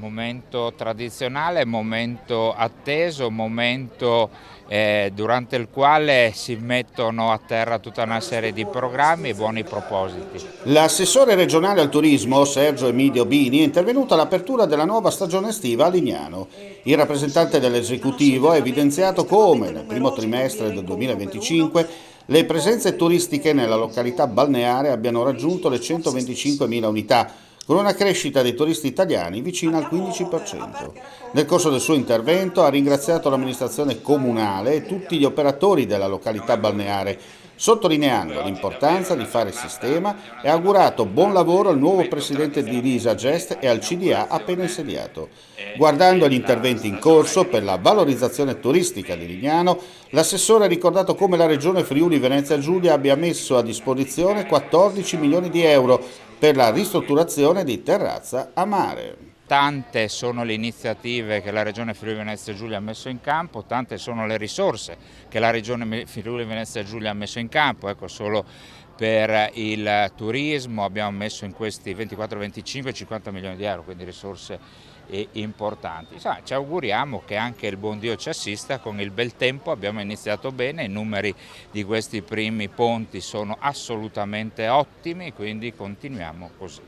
Momento tradizionale, momento atteso, momento durante il quale si mettono a terra tutta una serie di programmi e buoni propositi. L'assessore regionale al turismo, Sergio Emidio Bini, è intervenuto all'apertura della nuova stagione estiva a Lignano. Il rappresentante dell'esecutivo ha evidenziato come, nel primo trimestre del 2025, le presenze turistiche nella località balneare abbiano raggiunto le 125.000 unità, con una crescita dei turisti italiani vicina al 15%. Nel corso del suo intervento ha ringraziato l'amministrazione comunale e tutti gli operatori della località balneare, sottolineando l'importanza di fare sistema e ha augurato buon lavoro al nuovo presidente di Risa Gest e al CDA appena insediato. Guardando agli interventi in corso per la valorizzazione turistica di Lignano, l'assessore ha ricordato come la regione Friuli Venezia Giulia abbia messo a disposizione 14 milioni di euro per la ristrutturazione di terrazza a mare. Tante sono le iniziative che la Regione Friuli Venezia Giulia ha messo in campo, tante sono le risorse che la Regione Friuli Venezia Giulia ha messo in campo, ecco, solo per il turismo abbiamo messo in questi 24-25 50 milioni di euro, quindi risorse importanti. Ci auguriamo che anche il buon Dio ci assista, con il bel tempo abbiamo iniziato bene, i numeri di questi primi ponti sono assolutamente ottimi, quindi continuiamo così.